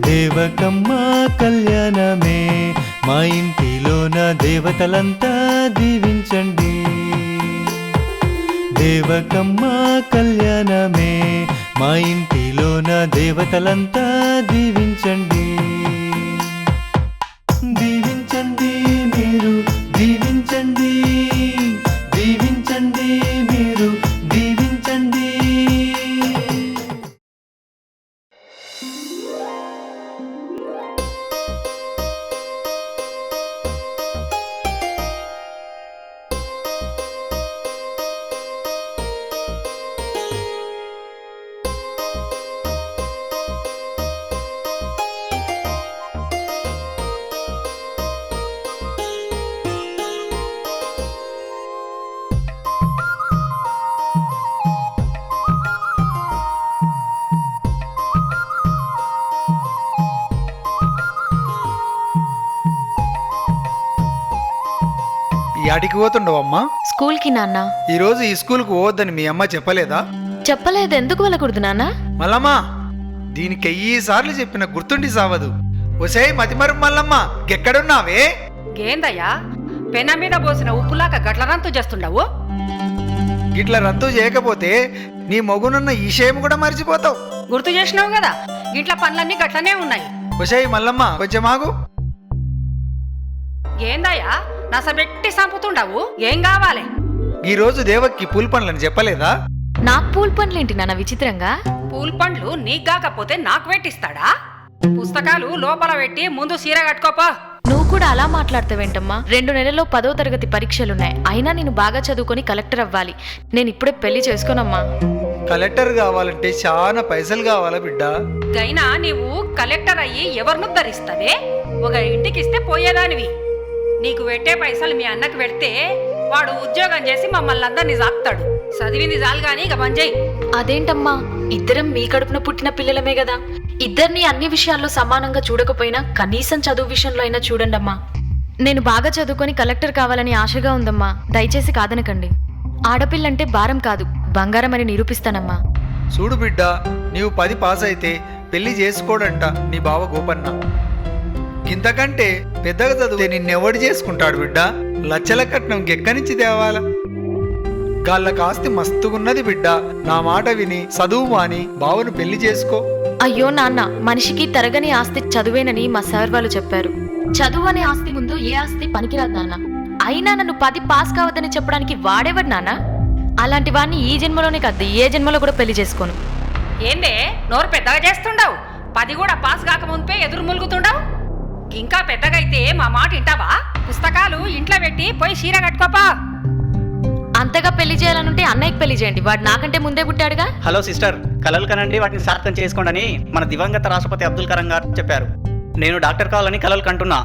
దేవకమ్మ కళ్యాణమే మా ఇంటిలోన దేవతలంతా దీవించండి. దేవకమ్మ కళ్యాణమే మా ఇంటిలోన దేవతలంతా దీవించండి. దీవించండి మీరు దీవించండి, దీవించండి మీరు దీవించండి. యాడికి పోతుండవమ్మా? స్కూల్కి నాన్న. ఈరోజు ఈ స్కూల్కు పోవద్దని మీ అమ్మ చెప్పలేదా? చెప్పలేదు. ఎందుకు వెళ్ళకూడదు నాన్న? మల్లమ్మ, దీనికి 1000 సార్లు చెప్పిన గుర్తుండి సావదు. ఒసే మతిమరు మల్లమ్మ, ఎక్కడున్నావే? గేందయ్యా, పెన మీద పోసిన ఉప్పులాక గట్ల రంతు చేస్తుండవు. గిట్ల రద్దు చేయకపోతే నీ మొగునున్న ఈ విషయం కూడా మర్చిపోతావు. గుర్తు చేసినావు కదా, గిట్ల పనులన్నీ గట్లనే ఉన్నాయి. ఒసే మల్లమ్మ, కొంచెం ఆగు. గేందయ్యా, నసబెట్టి సంపుతుండవు. ఏం కావాలి? ఈ రోజు దేవక్కి పూల పండ్లని చెప్పలేదా? నాకు పూల్ పండ్లేంటి నాన్న విచిత్రంగా? పూల్ పండ్లు నీకు కాకపోతే నాకు పెట్టిస్తాడా? పుస్తకాలు లోపల పెట్టి ముందు సీర కట్టుకోపా. నువ్వు కూడా అలా మాట్లాడతావేంటమ్మా? 2 నెలల్లో 10వ తరగతి పరీక్షలున్నాయి. అయినా నేను బాగా చదువుకొని కలెక్టర్ అవ్వాలి. నేను ఇప్పుడే పెళ్లి చేసుకోనమ్మా. కలెక్టర్ కావాలంటే చాలా పైసలు కావాలా బిడ్డ? గైనా నీవు కలెక్టర్ అయ్యి ఎవరిను ధరిస్తావే? ఒక ఇంటికిస్తే పోయేదానివి. నీకు పెట్టే పైసలు మీ అన్నకు పెడితే వాడు ఉద్యోగం చేసి మమ్మల్ని అందరినీ సాక్తాడు. చదివింది చాలు గాని ఇక మంజయ్. అదేంటమ్మా, ఇద్దరం మీ కడుపున పుట్టిన పిల్లలమే కదా. ఇద్దరిని అన్ని విషయాల్లో సమానంగా చూడకపోయినా కనీసం చదువు విషయంలో అయినా చూడండమ్మా. నేను బాగా చదువుకొని కలెక్టర్ కావాలని ఆశగా ఉందమ్మా. దయచేసి కాదనకండి. ఆడపిల్లంటే భారం కాదు, బంగారం అని నిరూపిస్తానమ్మా. చూడు బిడ్డ, నీవు 10 పాస్ అయితే పెళ్లి చేసుకోడంట నీ బావ గోపన్న. ఇంతకంటే పెద్దగా చదివితే నిన్నెవడు చేసుకుంటాడు బిడ్డ? లచ్చల కట్నం ఎక్కడి తేవాలా? గాళ్ళకి ఆస్తి మస్తుగున్నది బిడ్డ. నా మాట విని చదువు మాని బావను పెళ్లి చేసుకో. అయ్యో నాన్న, మనిషికి తరగని ఆస్తి చదువేనని మా సార్ వాళ్ళు చెప్పారు. చదువు అనే ఆస్తి ముందు ఏ ఆస్తి పనికిరాదు నాన్న. అయినా నన్ను 10 పాస్ కావద్దని చెప్పడానికి వాడేవాడు నాన్న. అలాంటి వాడిని ఈ జన్మలోనే కాదు, ఏ జన్మలో కూడా పెళ్లి చేసుకోను. ఏందే నోరు పెద్దగా చేస్తుండవు? 10 కూడా పాస్ కాకముందే ఎదురు ములుగుతుండవు. ఇంకా పెద్దగైతే మా మాట వింటావా? పుస్తకాలు ఇంట్లో పెట్టి పోయి చీర కట్టుకోపా. అంతగా పెళ్లి చేయాలనుంటే అన్నయ్యకి పెళ్లి చేయండి. వాడు నాకంటే ముందే పుట్టాడుగా. హలో సిస్టర్, కలలు కనండి, వాటిని సార్థకం చేసుకోండి మన దివంగత రాష్ట్రపతి అబ్దుల్ కలాం గారు చెప్పారు. నేను డాక్టర్ కావాలని కలలు కంటున్నా.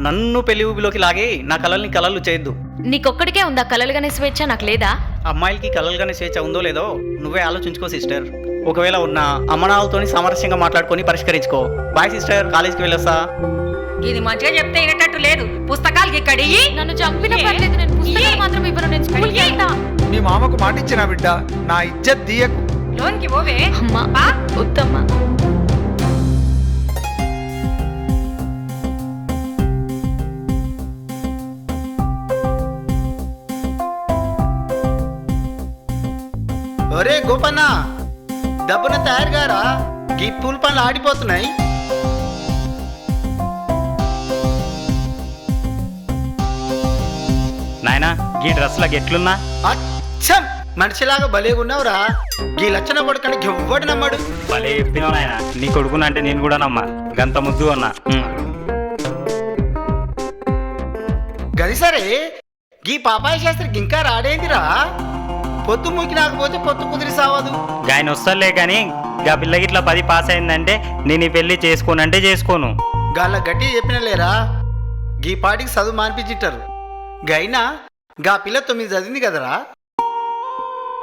నన్ను పెళ్లి ఊబిలోకి లాగి నా కలల్ని కలలు చేయొద్దు. నీకొక్కడికే ఉందా కలలుగానే స్వేచ్ఛ? నాకు లేదా? అమ్మాయిలకి కలలుగానే స్వేచ్ఛ ఉందో లేదో నువ్వే ఆలోచించుకో సిస్టర్. ఒకవేళ ఉన్న అమ్మనాలతోని సామరస్యంగా మాట్లాడుకొని పరిష్కరించుకో. బాయ్ సిస్టర్, కాలేజీకి వెళ్ళొస్తా. ఇది మంచిగా చెప్తే వినేటట్టు లేదు. పుస్తకాలకి ఇక్కడి నన్ను చంపిన పర్లేదు, నేను పుస్తకాలు మాత్రం ఇవ్వను. నేను స్కూల్కి వెళ్తా. మీ మామకు మాటిచ్చిన బిడ్డ, నా ఇజ్జత్ తీయకు. లోన్కి పోవే. అమ్మా వద్దమ్మా. ఒరే గోపన్న, డబ్బున తయారుగారా, ఈ పూల పనులు ఆడిపోతున్నాయి. నాయనా, ఈ డ్రెస్లకు ఎట్లున్నా? అచ్చం మనిషిలాగా భలేగున్నావురా. ఈ లక్షణ కొడుకని ఎవ్వడు నమ్మడు. భలే చెప్పినావు నాయనా. నీ కొడుకున్నా అంటే నేను కూడా నమ్మా. గంత ముద్దు అన్నా. గది సరే, ఈ పాపాయ శాస్త్రికి ఇంకా రాడేందిరా? పొత్తు మూకి నాకపోతే పొత్తు కుదిరి సావదు. ఆయన వస్తలే కానీ గా పిల్ల గిట్లా 10 పాస్ అయిందంటే నేను ఈ పెళ్లి చేసుకోనంటే చేసుకోను. గాళ్ళ గట్టి చెప్పిన లేరా, గీ పాటికి చదువు మానిపించిట్టారు. గైనా గా పిల్ల 9 చదివింది కదరా,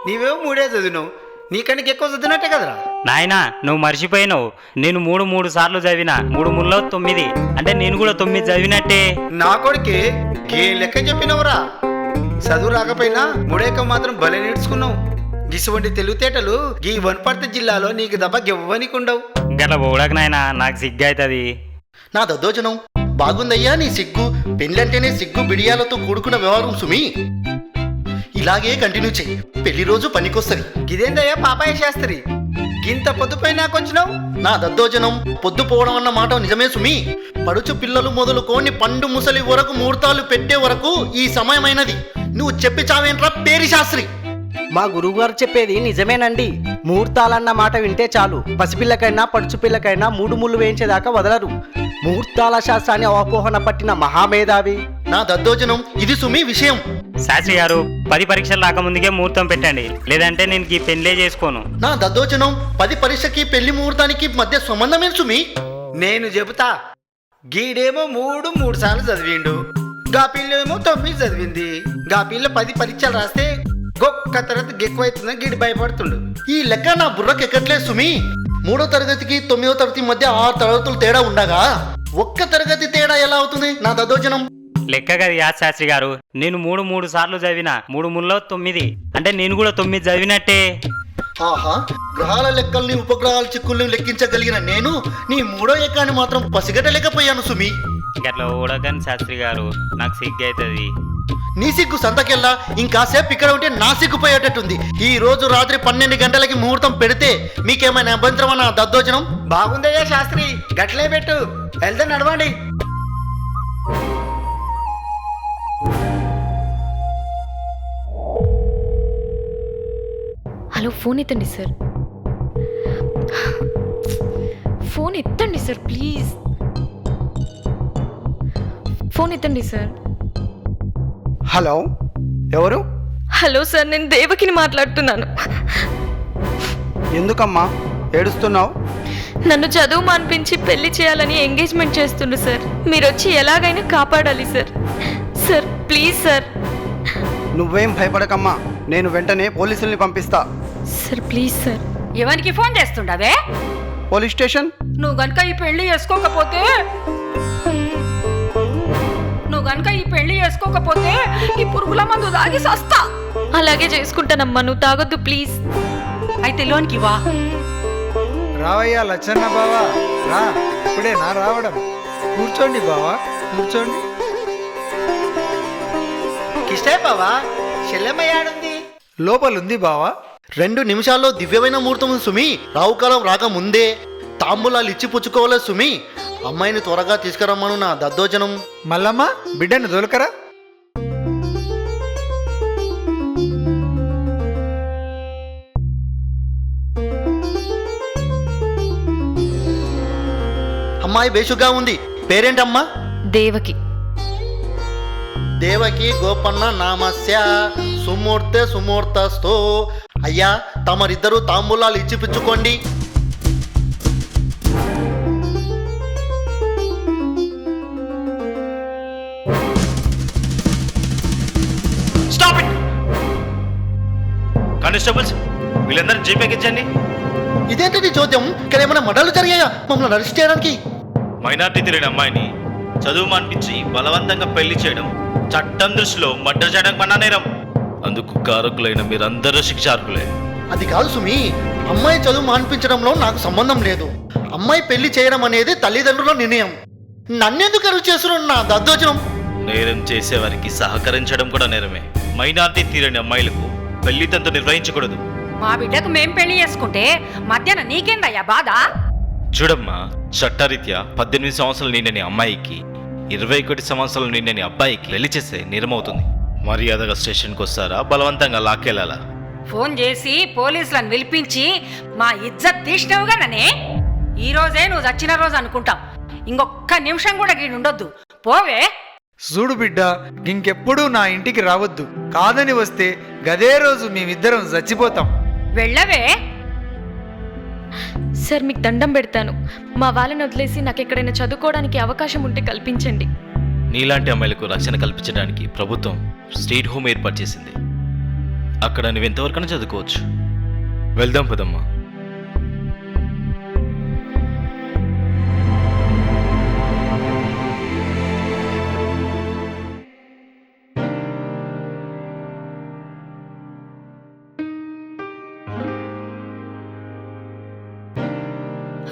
నీవేమో 3 చదివినావు. నీకనికి ఎక్కువ చదివినట్టే కదరా. నాయనా, నువ్వు మర్చిపోయినావు. నేను 3 సార్లు చదివినా. 3 3లో 9 అంటే నేను కూడా 9 చదివినట్టే. నా కొడుకే ఏ లెక్క చెప్పినవురా. చదువు రాకపోయినా 3 మాత్రం భలే నేర్చుకున్నావు. గిసువంటి తెలివితేటలు ఈ వనపర్తి జిల్లాలో నీకు దెబ్బ గెవ్వనికుండవు. గట్ల పోవడానికి నాయనా నాకు సిగ్గు అవుతుంది. నా దద్దోజనం బాగుందయ్యా నీ సిగ్గు. పెళ్ళంటేనే సిగ్గు బిడియాలతో కూడుకున్న వ్యవహారం సుమి. ఇలాగే కంటిన్యూ చెయ్యి, పెళ్లి రోజు పనికొస్తుంది. ఇదేందయ్యా పాపాయ శాస్త్రి, గింత పొద్దుపై నాకొచ్చినావు? నా దద్దోజనం పొద్దుపోవడం అన్న మాట నిజమే సుమి. పడుచు పిల్లలు మొదలుకొని పండు ముసలి వరకు ముహూర్తాలు పెట్టే వరకు ఈ సమయమైనది. నువ్వు చెప్పి చావేంట్రా పేరి శాస్త్రి. మా గురువుగారు చెప్పేది నిజమేనండి. ముహూర్తాలన్న మాట వింటే చాలు, పసిపిల్లకైనా పడుచు పిల్లకైనా 3 ముళ్ళు వేయించేదాకా వదలరు. ముహూర్తాల శాస్త్రాన్ని అవపోహన పట్టిన మహామేధావి నా దద్దోజనం ఇది సుమి విషయం. శాస్త్రి గారు 10 పరీక్షలు రాకముందుకే ముహూర్తం పెట్టండి, లేదంటే నేను ఈ పెళ్ళే చేసుకోను. నా దద్దోజనం 10 పరీక్షకి పెళ్లి ముహూర్తానికి మధ్య సంబంధమే సుమి. నేను చెబుతా. గీడేమో 3 సార్లు చదివిండు, గా పిల్లేమో 9 చదివింది. గా పిల్ల 10 పరీక్షలు రాస్తే గొక్క తరగతి ఎక్కువైతుందని గీడి భయపడుతుండు. ఈ లెక్క నా బుర్రకి ఎక్కట్లేదు సుమి. 3వ తరగతికి 9వ తరగతి మధ్య 6 తరగతులు తేడా ఉండగా ఒక్క తరగతి తేడా ఎలా అవుతుంది నా దద్దోజనం? లెక్క కదా యాద్ శాస్త్రి గారు, నేను 3 సార్లు చదివిన 3 ముల్లో 9, అంటే నేను కూడా 9 చదివినట్టే. ఆహా, గ్రహాల లెక్కల్ని ఉపగ్రహాల చిక్కుల్ని లెక్కించగలిగిన నేను నీ 3వ ఎక్కాన్ని మాత్రం పసిగట్టలేకపోయాను సుమి. గట్ల ఓడగాని శాస్త్రి గారు నాకు సిగ్గు అవుతుంది. నీ సిగ్గు సంతకెళ్ళా, ఇంకాసేపు ఇక్కడ ఉంటే నా సిగ్గుపోయేటట్టుంది. ఈ రోజు రాత్రి 12 గంటలకి ముహూర్తం పెడితే మీకేమైనా అభ్యంతరమా నా దద్దోజనం? బాగుందయ్యా శాస్త్రి, గట్లే పెట్టు. వెళ్తే నడవండి. హలో, ఫోన్ ఎత్తండి సార్. ఫోన్ ఎత్తండి సార్, ప్లీజ్. ఫోన్ ఎత్తండి సార్. హలో, ఎవరు? హలో సార్, నేను దేవకిని మాట్లాడుతున్నాను. ఎందుకమ్మా ఏడుస్తున్నావు? నన్ను చదువు మానిపించి పెళ్లి చేయాలని ఎంగేజ్మెంట్ చేస్తుండ్రు సార్. మీరు వచ్చి ఎలాగైనా కాపాడాలి సార్. Sir please sir. నువ్వేం భయపడకమ్మా, నేను వెంటనే పోలీసుల్ని పంపిస్తా. Sir please sir. ఎవరికి ఫోన్ చేస్తుండవే? Police station. నువ్వు గనుక ఈ పెళ్లి చేసుకోకపోతే ఈ పురుగుల మందు తాగి సస్తా. అలాగే చేసుకుంటానమ్మా, నువ్వు తాగొద్దు ప్లీజ్. అయితే లోనికి వా. రావయ్యా లచ్చన్న బావా, రా. ఇప్పుడే నా రావడం. కూర్చోండి బావా, కూర్చోండి. కిష్టే బావా, చెల్లెమ్మయ్యాడుంది. లోపలుంది బావా. 2 నిమిషాల్లో దివ్యమైన ముహూర్తం సుమి. రావుకాలం రాకముందే తాంబూలాలు ఇచ్చి పుచ్చుకోవాలి సుమి. అమ్మాయిని త్వరగా తీసుకురమ్మను నా దద్దోజనం. మల్లమ్మ, బిడ్డను దొలకరా. అమ్మాయి బేషుగా ఉంది. పేరేంటమ్మా? దేవకి. దేవకి గోపన్న నామస్య సుమూర్తె సుమూర్తస్తో. అయ్యా, తమరిద్దరూ తాంబూలాలు ఇచ్చి పుచ్చుకోండి. కానిస్టేబుల్స్, వీళ్ళందరూ జీపేకి ఇచ్చండి. ఇదేంటి చోద్యం? ఇక్కడ ఏమైనా మడలు జరిగాయా మమ్మల్ని అరెస్ట్ చేయడానికి? మైనార్టీ తిరిగిన అమ్మాయిని చదువు మానిపించి బలవంతంగా పెళ్లి చేయడం చట్టం దృష్టిలో మర్డర్ చేయడం కన్నా నేరం. అందుకు కారకులైన మీరందరూ శిక్షార్హులే. అది కాదు సుమి, అమ్మాయి చదువు మాన్పించడంలో నాకు సంబంధం లేదు. అమ్మాయి పెళ్లి చేయడం అనేది తల్లిదండ్రుల నిర్ణయం. నన్నెందుకు అరువు చేస్తున్నాడు నా దద్దోజనం? నేరం చేసేవారికి సహకరించడం కూడా నేరమే. మైనార్టీ తీరని అమ్మాయిలకు పెళ్లి తంతు నిర్వహించకూడదు. మా బిడ్డకు మేం పెళ్లి చేసుకుంటే మధ్యాహ్నం నీకేందయ్యా బాధ? చూడమ్మా, చట్టరీత్యా 18 సంవత్సరాలు నిండని అమ్మాయికి 21 సంవత్సరాలు నిండని అబ్బాయికి పెళ్లి చేస్తే నేరమవుతుంది. మర్యాదగా స్టేషన్కి వస్తారా, బలవంతంగా లాక్కెళ్ళాలా? ఫోన్ చేసి పోలీసులను పిలిపించి మా ఇజ్జత్ తీసినవుగా ననే. ఈ రోజే నువ్వు చచ్చిన రోజు అనుకుంటాం. ఇంకొక్క నిమిషం కూడా గీడుండొద్దు. పోవే. చూడు బిడ్డ, ఇంకెప్పుడు నా ఇంటికి రావద్దు. కాదని వస్తే గదే రోజు మేమిద్దరం చచ్చిపోతాం. వెళ్ళవే. సార్ మీకు దండం పెడతాను, మా వాళ్ళని వదిలేసి నాకు ఎక్కడైనా చదువుకోవడానికి అవకాశం ఉంటే కల్పించండి. నీలాంటి అమ్మాయిలకు రక్షణ కల్పించడానికి ప్రభుత్వం స్టేట్ హోమ్ ఏర్పాటు చేసింది. అక్కడ నువ్వు ఎంతవరకైనా చదువుకోవచ్చు. వెళ్దాం పదమ్మా.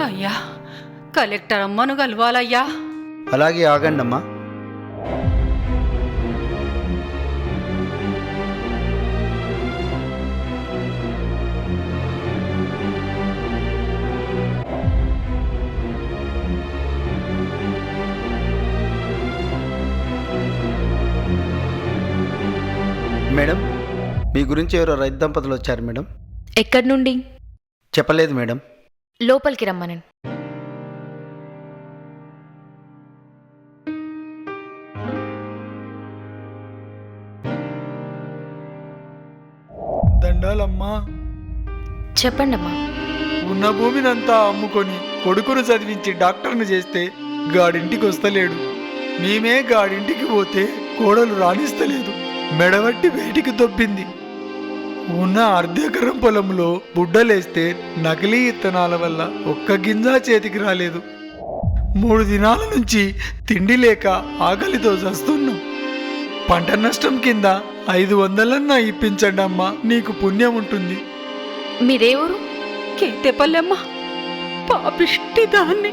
అయ్యా కలెక్టర్ అమ్మను కలవాలయ్యా. అలాగే ఆగండమ్మా. మేడం, మీ గురించి ఎవరో రైతు దంపతులు వచ్చారు మేడం. ఎక్కడి నుండి? చెప్పలేదు మేడం. లోపలికి రమ్మనండి. దండాలమ్మా. చెప్పండమ్మా. ఉన్న భూమినంతా అమ్ముకొని కొడుకును చదివించి డాక్టర్ను చేస్తే గాడింటికి వస్తలేడు. మేమే గాడింటికి పోతే కోడలు రాణిస్తలేదు. మెడవట్టి బయటికి దొబ్బింది. ఉన్న అర్ధెకరం పొలంలో బుడ్డలేస్తే నకిలీ ఇత్తనాల వల్ల ఒక్క గింజ చేతికి రాలేదు. 3 దినాల నుంచి తిండి లేక ఆకలితో చస్తున్నాం. పంట నష్టం కింద 500 ఇప్పించండి అమ్మా, నీకు పుణ్యం ఉంటుంది. మీరేవరు? కేతేపల్లెమ్మ, పాపిష్టి దాన్ని.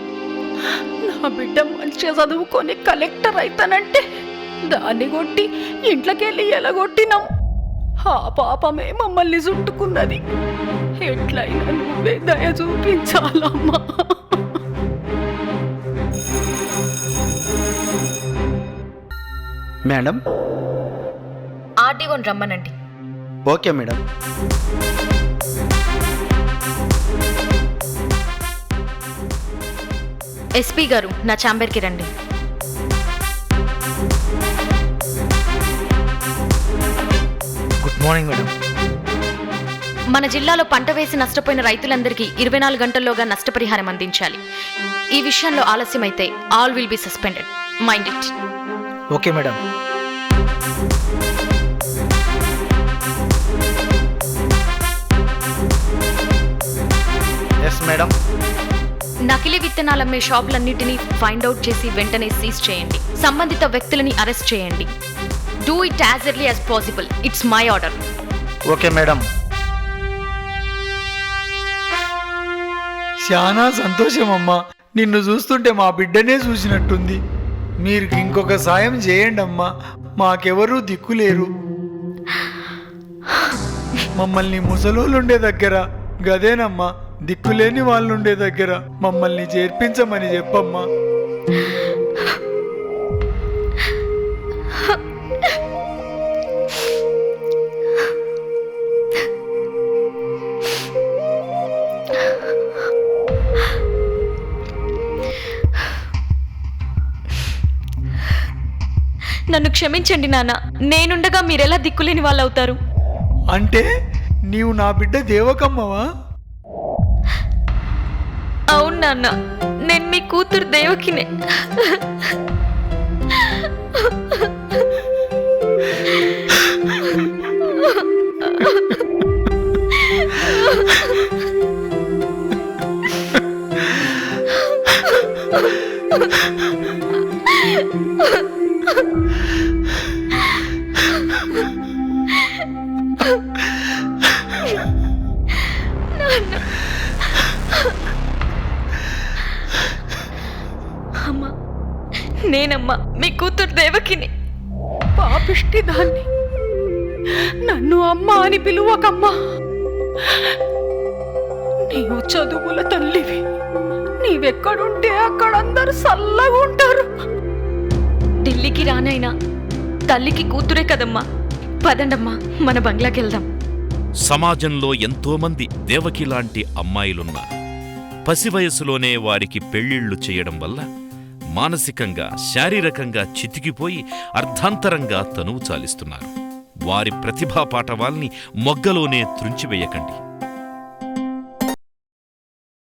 నా బిడ్డ మంచిగా చదువుకొని కలెక్టర్ అవుతానంటే దాన్ని కొట్టి ఇంట్లోకెళ్ళి ఎలగొట్టినాం. ఆ పాపమే మమ్మల్ని చుట్టుకున్నది. ఎట్లయినా నువ్వే దయ చూపించాలమ్మా. మేడం. ఆర్డీఓని రమ్మనండి. Okay madam. ఎస్పీ గారు, నా ఛాంబర్కి రండి. Good morning madam. మన జిల్లాలో పంట వేసి నష్టపోయిన రైతులందరికీ 24 గంటల్లోగా నష్టపరిహారం అందించాలి. ఈ విషయంలో ఆలస్యమైతే all will be suspended. Mind it. Okay madam. Yes madam. నకిలీ విత్తనాలమ్మే షాపులన్నిటినీ ఫైండ్ అవుట్ చేసి వెంటనే సీజ్ చేయండి. సంబంధిత వ్యక్తులని అరెస్ట్ చేయండి. Do it as early as possible. It's my order. Okay madam. చాలా సంతోషం అమ్మా. నిన్ను చూస్తుంటే మా బిడ్డనే చూసినట్టుంది. మీరు ఇంకొక సాయం చేయండి అమ్మా, మాకెవరూ దిక్కులేరు. మమ్మల్ని ముసలోళ్ళుండే దగ్గర గదేనమ్మా, దిక్కులేని వాళ్ళుండే దగ్గర మమ్మల్ని చేర్పించమని చెప్పమ్మా. నన్ను క్షమించండి నాన్న. నేనుండగా మీరెలా దిక్కులేని వాళ్ళు అవుతారు? అంటే నీవు నా బిడ్డ దేవకమ్మవా? అవును నాన్న, నేను మీ కూతురు దేవకినే. అమ్మా, నేనమ్మా మీ కూతురు దేవకిని. పాపిష్టి దాన్ని, నన్ను అమ్మ అని పిలువకమ్మా. నీవు చదువుల తల్లివి. నీవెక్కడుంటే అక్కడ అందరు చల్లగా ఉంటారు. ఢిల్లీకి రానైనా తల్లికి కూతురే కదమ్మా. పదండమ్మా, మన బంగ్లాకి వెళ్దాం. సమాజంలో ఎంతోమంది దేవకి లాంటి అమ్మాయిలున్నారు. పసి వయసులోనే వారికి పెళ్లిళ్లు చేయడం వల్ల మానసికంగా, శారీరకంగా చితికిపోయి అర్ధాంతరంగా తనువు చాలిస్తున్నారు. వారి ప్రతిభా పాటవాల్ని మొగ్గలోనే త్రుంచివేయకండి.